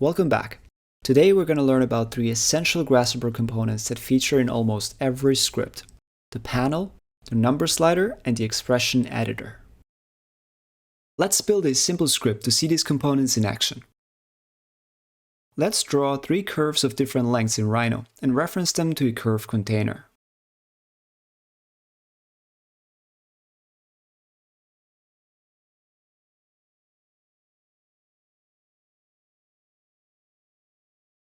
Welcome back. Today we're going to learn about three essential Grasshopper components that feature in almost every script: the panel, the number slider, and the expression editor. Let's build a simple script to see these components in action. Let's draw three curves of different lengths in Rhino and reference them to a curve container.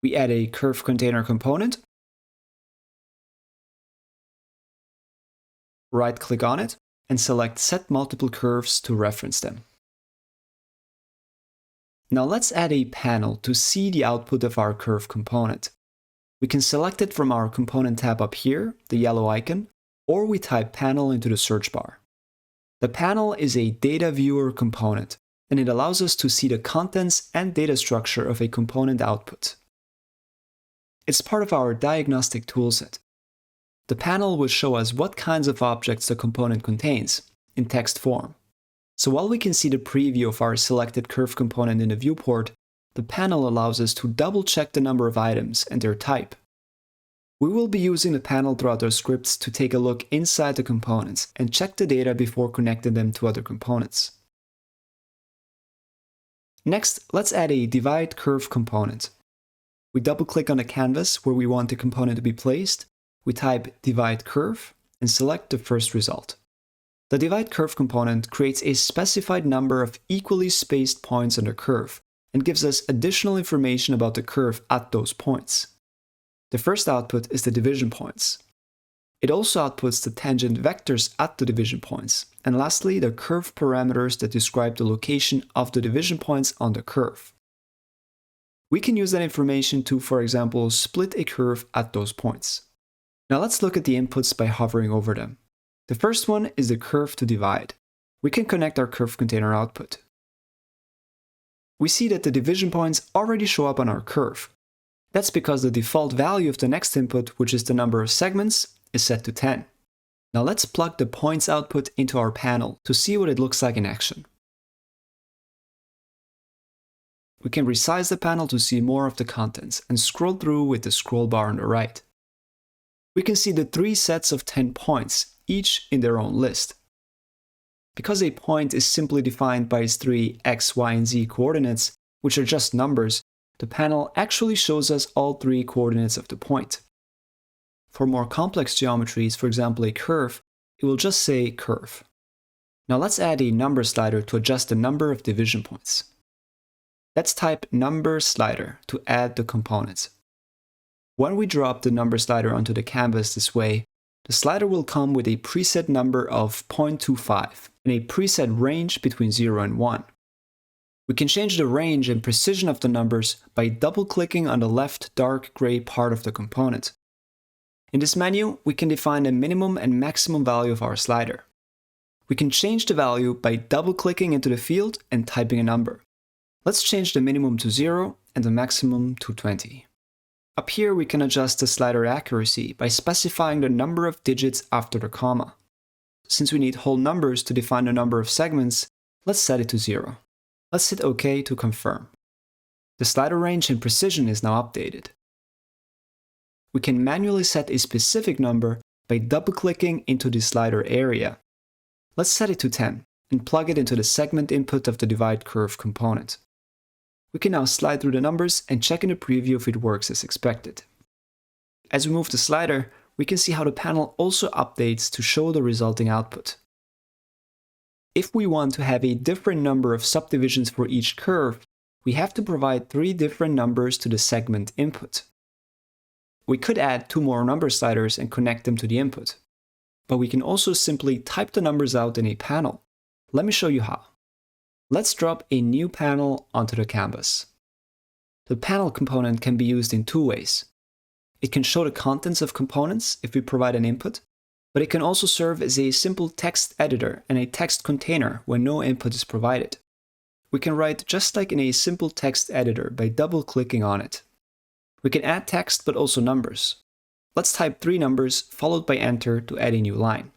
We add a curve container component, right-click on it, and select Set Multiple Curves to reference them. Now let's add a panel to see the output of our curve component. We can select it from our component tab up here, the yellow icon, or we type panel into the search bar. The panel is a data viewer component, and it allows us to see the contents and data structure of a component output. It's part of our diagnostic toolset. The panel will show us what kinds of objects the component contains, in text form. So while we can see the preview of our selected curve component in the viewport, the panel allows us to double-check the number of items and their type. We will be using the panel throughout our scripts to take a look inside the components and check the data before connecting them to other components. Next, let's add a divide curve component. We double-click on the canvas where we want the component to be placed, we type divide curve, and select the first result. The divide curve component creates a specified number of equally spaced points on the curve and gives us additional information about the curve at those points. The first output is the division points. It also outputs the tangent vectors at the division points, and lastly, the curve parameters that describe the location of the division points on the curve. We can use that information to, for example, split a curve at those points. Now let's look at the inputs by hovering over them. The first one is the curve to divide. We can connect our curve container output. We see that the division points already show up on our curve. That's because the default value of the next input, which is the number of segments, is set to 10. Now let's plug the points output into our panel to see what it looks like in action. We can resize the panel to see more of the contents and scroll through with the scroll bar on the right. We can see the three sets of 10 points, each in their own list. Because a point is simply defined by its three x, y, and z coordinates, which are just numbers, the panel actually shows us all three coordinates of the point. For more complex geometries, for example a curve, it will just say curve. Now let's add a number slider to adjust the number of division points. Let's type number slider to add the components. When we drop the number slider onto the canvas this way, the slider will come with a preset number of 0.25 and a preset range between 0 and 1. We can change the range and precision of the numbers by double-clicking on the left dark gray part of the component. In this menu, we can define the minimum and maximum value of our slider. We can change the value by double-clicking into the field and typing a number. Let's change the minimum to 0 and the maximum to 20. Up here we can adjust the slider accuracy by specifying the number of digits after the comma. Since we need whole numbers to define the number of segments, let's set it to 0. Let's hit OK to confirm. The slider range and precision is now updated. We can manually set a specific number by double-clicking into the slider area. Let's set it to 10 and plug it into the segment input of the divide curve component. We can now slide through the numbers and check in the preview if it works as expected. As we move the slider, we can see how the panel also updates to show the resulting output. If we want to have a different number of subdivisions for each curve, we have to provide 3 different numbers to the segment input. We could add 2 more number sliders and connect them to the input. But we can also simply type the numbers out in a panel. Let me show you how. Let's drop a new panel onto the canvas. The panel component can be used in 2 ways. It can show the contents of components if we provide an input, but it can also serve as a simple text editor and a text container when no input is provided. We can write just like in a simple text editor by double-clicking on it. We can add text but also numbers. Let's type 3 numbers followed by Enter to add a new line.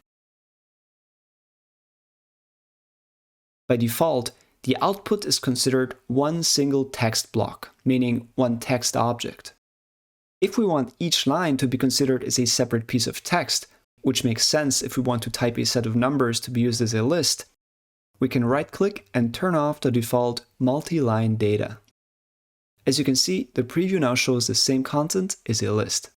By default, the output is considered one single text block, meaning one text object. If we want each line to be considered as a separate piece of text, which makes sense if we want to type a set of numbers to be used as a list, we can right-click and turn off the default multi-line data. As you can see, the preview now shows the same content as a list.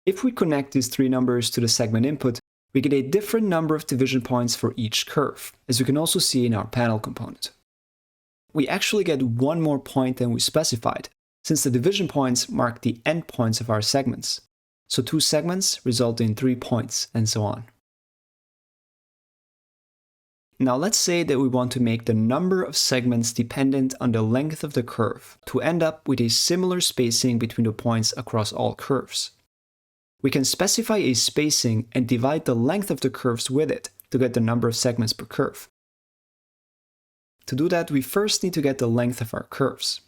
If we connect these three numbers to the segment input, we get a different number of division points for each curve, as you can also see in our panel component. We actually get one more point than we specified, since the division points mark the endpoints of our segments. So 2 segments result in 3 points, and so on. Now let's say that we want to make the number of segments dependent on the length of the curve to end up with a similar spacing between the points across all curves. We can specify a spacing and divide the length of the curves with it to get the number of segments per curve. To do that, we first need to get the length of our curves.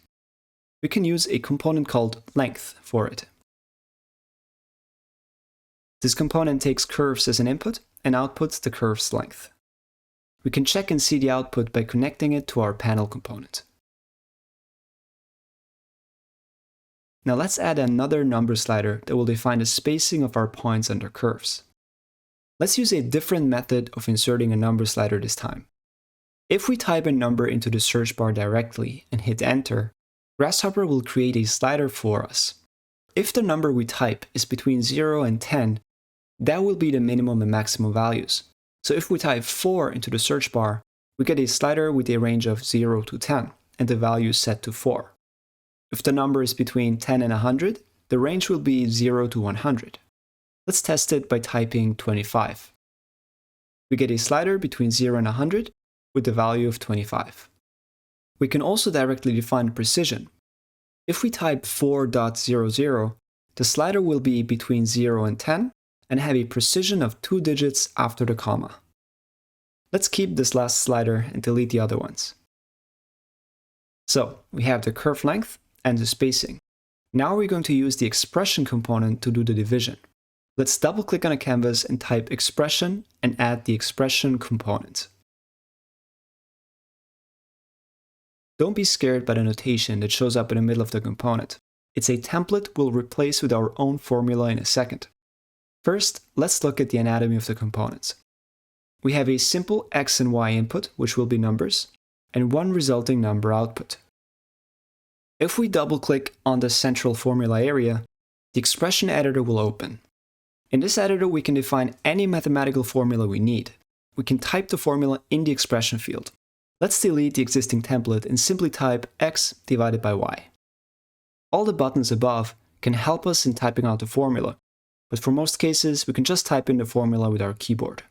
We can use a component called length for it. This component takes curves as an input and outputs the curve's length. We can check and see the output by connecting it to our panel component. Now let's add another number slider that will define the spacing of our points under curves. Let's use a different method of inserting a number slider this time. If we type a number into the search bar directly and hit enter, Grasshopper will create a slider for us. If the number we type is between 0 and 10, that will be the minimum and maximum values. So if we type 4 into the search bar, we get a slider with a range of 0 to 10, and the value is set to 4. If the number is between 10 and 100, the range will be 0 to 100. Let's test it by typing 25. We get a slider between 0 and 100 with the value of 25. We can also directly define precision. If we type 4.00, the slider will be between 0 and 10 and have a precision of 2 digits after the comma. Let's keep this last slider and delete the other ones. So we have the curve length and the spacing. Now we're going to use the expression component to do the division. Let's double-click on a canvas and type expression and add the expression component. Don't be scared by the notation that shows up in the middle of the component. It's a template we'll replace with our own formula in a second. First, let's look at the anatomy of the components. We have a simple x and y input, which will be numbers, and one resulting number output. If we double-click on the central formula area, the expression editor will open. In this editor, we can define any mathematical formula we need. We can type the formula in the expression field. Let's delete the existing template and simply type x divided by y. All the buttons above can help us in typing out the formula, but for most cases, we can just type in the formula with our keyboard.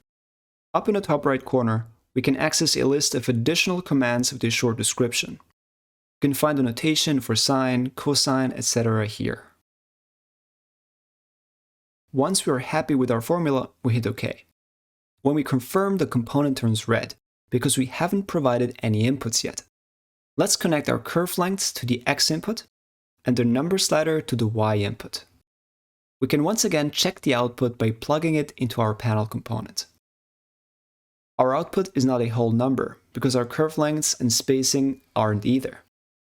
Up in the top right corner, we can access a list of additional commands with a short description. You can find the notation for sine, cosine, etc. here. Once we are happy with our formula, we hit OK. When we confirm, the component turns red, because we haven't provided any inputs yet. Let's connect our curve lengths to the x input and the number slider to the y input. We can once again check the output by plugging it into our panel component. Our output is not a whole number, because our curve lengths and spacing aren't either.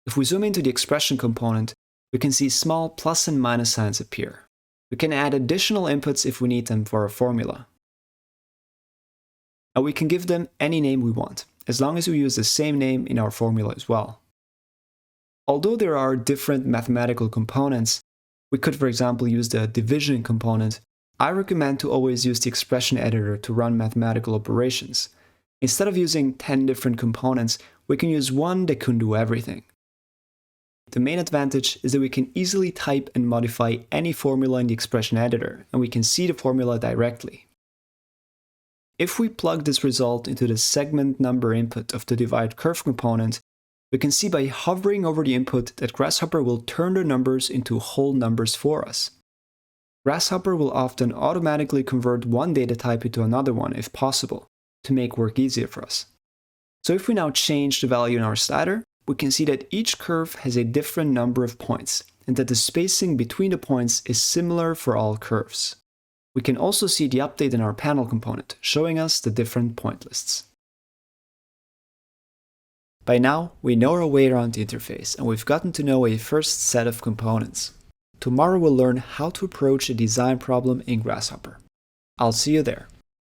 If we zoom into the expression component, we can see small plus and minus signs appear. We can add additional inputs if we need them for our formula. And we can give them any name we want, as long as we use the same name in our formula as well. Although there are different mathematical components, we could, for example, use the division component. I recommend to always use the expression editor to run mathematical operations. Instead of using 10 different components, we can use one that can do everything. The main advantage is that we can easily type and modify any formula in the expression editor, and we can see the formula directly. If we plug this result into the segment number input of the divide curve component, we can see by hovering over the input that Grasshopper will turn the numbers into whole numbers for us. Grasshopper will often automatically convert one data type into another one if possible, to make work easier for us. So if we now change the value in our slider, we can see that each curve has a different number of points, and that the spacing between the points is similar for all curves. We can also see the update in our panel component, showing us the different point lists. By now, we know our way around the interface and we've gotten to know a first set of components. Tomorrow we'll learn how to approach a design problem in Grasshopper. I'll see you there.